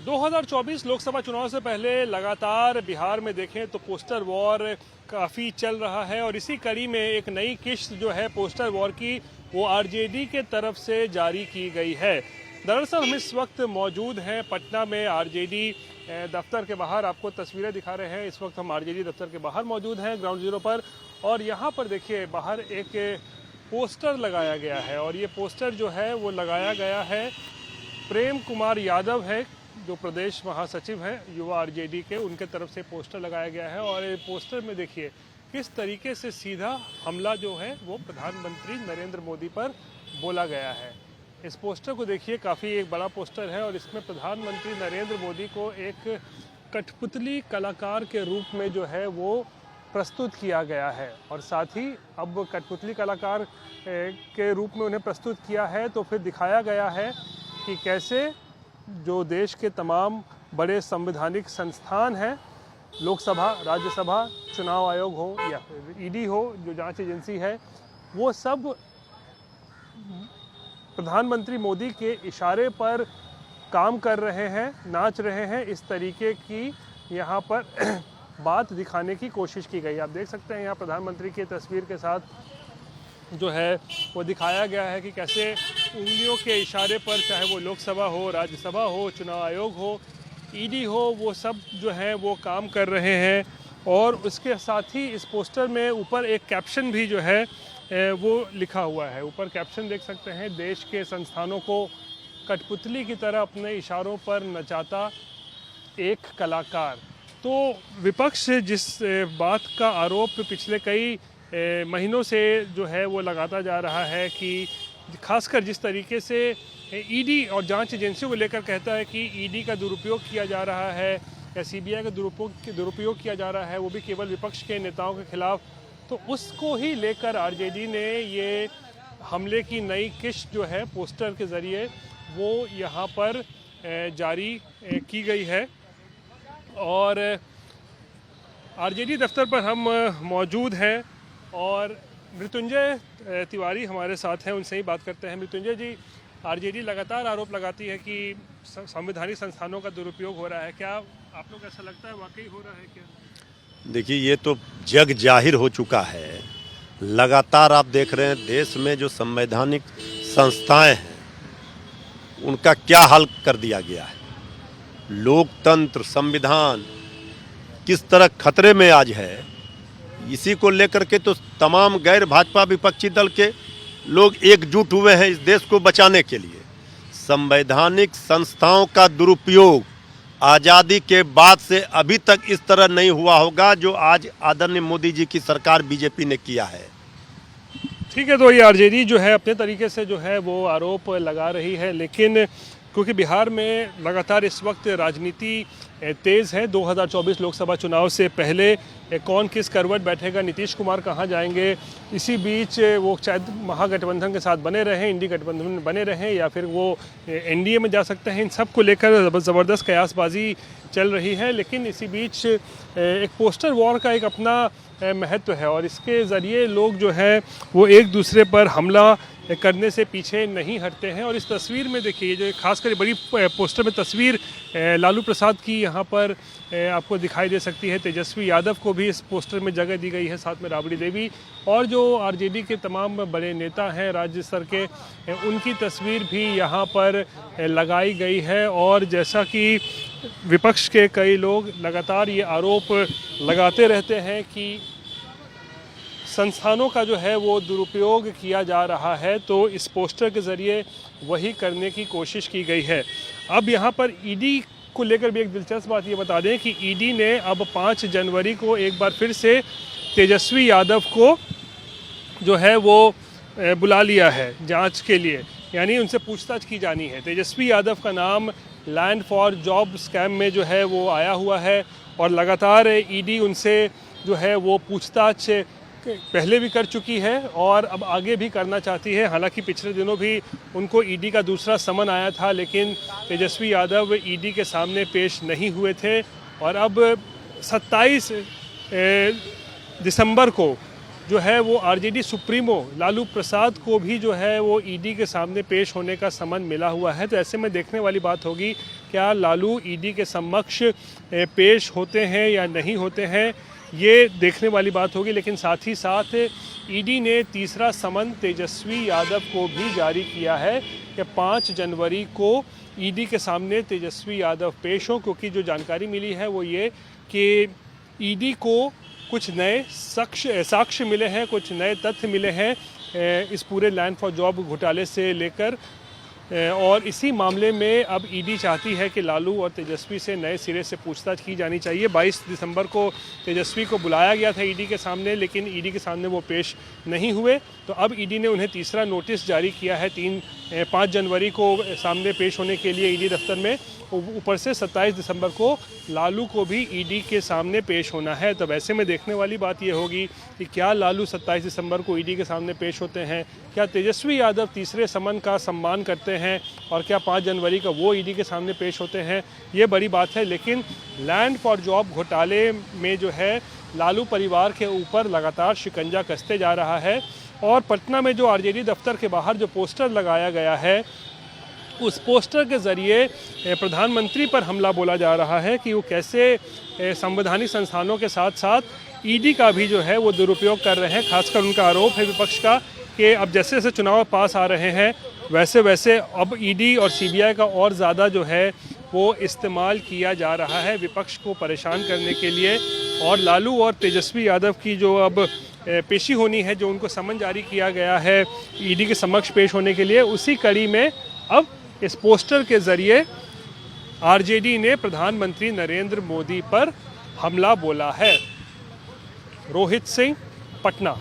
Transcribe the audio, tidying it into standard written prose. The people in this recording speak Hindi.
2024 लोकसभा चुनाव से पहले लगातार बिहार में देखें तो पोस्टर वॉर काफ़ी चल रहा है और इसी कड़ी में एक नई किश्त जो है पोस्टर वॉर की वो आरजेडी के तरफ से जारी की गई है। दरअसल हम इस वक्त मौजूद हैं पटना में आरजेडी दफ्तर के बाहर, आपको तस्वीरें दिखा रहे हैं। इस वक्त हम आरजेडी दफ्तर के बाहर मौजूद हैं ग्राउंड जीरो पर, और यहाँ पर देखिए बाहर एक पोस्टर लगाया गया है और ये पोस्टर जो है वो लगाया गया है प्रेम कुमार यादव है जो प्रदेश महासचिव हैं युवा आरजेडी के, उनके तरफ से पोस्टर लगाया गया है। और ये पोस्टर में देखिए किस तरीके से सीधा हमला जो है वो प्रधानमंत्री नरेंद्र मोदी पर बोला गया है। इस पोस्टर को देखिए, काफ़ी एक बड़ा पोस्टर है और इसमें प्रधानमंत्री नरेंद्र मोदी को एक कठपुतली कलाकार के रूप में जो है वो प्रस्तुत किया गया है। और साथ ही अब कठपुतली कलाकार के रूप में उन्हें प्रस्तुत किया है तो फिर दिखाया गया है कि कैसे जो देश के तमाम बड़े संवैधानिक संस्थान हैं, लोकसभा, राज्यसभा, चुनाव आयोग हो या फिर ईडी हो जो जांच एजेंसी है, वो सब प्रधानमंत्री मोदी के इशारे पर काम कर रहे हैं, नाच रहे हैं। इस तरीके की यहाँ पर बात दिखाने की कोशिश की गई। आप देख सकते हैं यहाँ प्रधानमंत्री की तस्वीर के साथ जो है वो दिखाया गया है कि कैसे उंगलियों के इशारे पर, चाहे वो लोकसभा हो, राज्यसभा हो, चुनाव आयोग हो, ईडी हो, वो सब जो है वो काम कर रहे हैं। और उसके साथ ही इस पोस्टर में ऊपर एक कैप्शन भी जो है वो लिखा हुआ है। ऊपर कैप्शन देख सकते हैं, देश के संस्थानों को कठपुतली की तरह अपने इशारों पर नचाता एक कलाकार। तो विपक्ष जिस बात का आरोप पिछले कई महीनों से जो है वो लगाता जा रहा है कि खासकर जिस तरीके से ईडी और जांच एजेंसियों को लेकर कहता है कि ईडी का दुरुपयोग किया जा रहा है या सीबीआई का दुरुपयोग किया जा रहा है, वो भी केवल विपक्ष के नेताओं के खिलाफ, तो उसको ही लेकर आरजेडी ने ये हमले की नई किश्त जो है पोस्टर के ज़रिए वो यहाँ पर जारी की गई है। और आरजेडी दफ्तर पर हम मौजूद हैं और मृत्युंजय तिवारी हमारे साथ हैं, उनसे ही बात करते हैं। मृत्युंजय जी, आरजेडी लगातार आरोप लगाती है कि संवैधानिक संस्थानों का दुरुपयोग हो रहा है, क्या आप लोग ऐसा लगता है वाकई हो रहा है क्या? देखिए, ये तो जग जाहिर हो चुका है। लगातार आप देख रहे हैं देश में जो संवैधानिक संस्थाएं हैं उनका क्या हाल कर दिया गया है। लोकतंत्र, संविधान किस तरह खतरे में आज है, इसी को लेकर के तो तमाम गैर भाजपा विपक्षी दल के लोग एकजुट हुए हैं इस देश को बचाने के लिए। संवैधानिक संस्थाओं का दुरुपयोग आज़ादी के बाद से अभी तक इस तरह नहीं हुआ होगा जो आज आदरणीय मोदी जी की सरकार बीजेपी ने किया है। ठीक है, तो ये आरजेडी जो है अपने तरीके से जो है वो आरोप लगा रही है, लेकिन क्योंकि बिहार में लगातार इस वक्त राजनीति तेज़ है, 2024 लोकसभा चुनाव से पहले कौन किस करवट बैठेगा, नीतीश कुमार कहां जाएंगे, इसी बीच वो शायद महागठबंधन के साथ बने रहें, इंडी गठबंधन में बने रहें या फिर वो एनडीए में जा सकते हैं, इन सब को लेकर ज़बरदस्त कयासबाजी चल रही है। लेकिन इसी बीच एक पोस्टर वॉर का एक अपना महत्व है और इसके ज़रिए लोग जो है वो एक दूसरे पर हमला करने से पीछे नहीं हटते हैं। और इस तस्वीर में देखिए, जो खासकर बड़ी पोस्टर में तस्वीर लालू प्रसाद की यहाँ पर आपको दिखाई दे सकती है। तेजस्वी यादव को भी इस पोस्टर में जगह दी गई है, साथ में राबड़ी देवी और जो आरजेडी के तमाम बड़े नेता हैं राज्य स्तर के, उनकी तस्वीर भी यहाँ पर लगाई गई है। और जैसा कि विपक्ष के कई लोग लगातार ये आरोप लगाते रहते हैं कि संस्थानों का जो है वो दुरुपयोग किया जा रहा है, तो इस पोस्टर के ज़रिए वही करने की कोशिश की गई है। अब यहाँ पर ईडी को लेकर भी एक दिलचस्प बात ये बता दें कि ईडी ने अब 5 जनवरी को एक बार फिर से तेजस्वी यादव को जो है वो बुला लिया है जांच के लिए, यानी उनसे पूछताछ की जानी है। तेजस्वी यादव का नाम लैंड फॉर जॉब स्कैम में जो है वो आया हुआ है और लगातार ईडी उनसे जो है वो पूछताछ पहले भी कर चुकी है और अब आगे भी करना चाहती है। हालांकि पिछले दिनों भी उनको ईडी का दूसरा समन आया था, लेकिन तेजस्वी यादव ईडी के सामने पेश नहीं हुए थे। और अब 27 दिसंबर को जो है वो आरजेडी सुप्रीमो लालू प्रसाद को भी जो है वो ईडी के सामने पेश होने का समन मिला हुआ है। तो ऐसे में देखने वाली बात होगी क्या लालू ईडी के समक्ष पेश होते हैं या नहीं होते हैं, ये देखने वाली बात होगी। लेकिन साथ ही साथ ईडी ने तीसरा समन तेजस्वी यादव को भी जारी किया है कि 5 जनवरी को ईडी के सामने तेजस्वी यादव पेश हों, क्योंकि जो जानकारी मिली है वो ये कि ईडी को कुछ नए साक्ष्य मिले हैं, कुछ नए तथ्य मिले हैं इस पूरे लैंड फॉर जॉब घोटाले से लेकर, और इसी मामले में अब ईडी चाहती है कि लालू और तेजस्वी से नए सिरे से पूछताछ की जानी चाहिए। 22 दिसंबर को तेजस्वी को बुलाया गया था ईडी के सामने, लेकिन ईडी के सामने वो पेश नहीं हुए। तो अब ईडी ने उन्हें तीसरा नोटिस जारी किया है 5 जनवरी को सामने पेश होने के लिए ईडी दफ्तर में। ऊपर से 27 दिसंबर को लालू को भी ईडी के सामने पेश होना है। तब ऐसे में देखने वाली बात यह होगी कि क्या लालू 27 दिसंबर को ईडी के सामने पेश होते हैं, क्या तेजस्वी यादव तीसरे समन का सम्मान करते हैं और क्या 5 जनवरी का वो ईडी के सामने पेश होते हैं, ये बड़ी बात है। लेकिन लैंड फॉर जॉब घोटाले में जो है लालू परिवार के ऊपर लगातार शिकंजा कसते जा रहा है, और पटना में जो आरजेडी दफ्तर के बाहर जो पोस्टर लगाया गया है उस पोस्टर के ज़रिए प्रधानमंत्री पर हमला बोला जा रहा है कि वो कैसे संवैधानिक संस्थानों के साथ साथ ईडी का भी जो है वो दुरुपयोग कर रहे हैं। खासकर उनका आरोप है विपक्ष का कि अब जैसे जैसे चुनाव पास आ रहे हैं वैसे वैसे अब ईडी और सीबीआई का और ज़्यादा जो है वो इस्तेमाल किया जा रहा है विपक्ष को परेशान करने के लिए। और लालू और तेजस्वी यादव की जो अब पेशी होनी है, जो उनको समन जारी किया गया है ईडी के समक्ष पेश होने के लिए, उसी कड़ी में अब इस पोस्टर के ज़रिए आरजेडी ने प्रधानमंत्री नरेंद्र मोदी पर हमला बोला है। रोहित सिंह, पटना।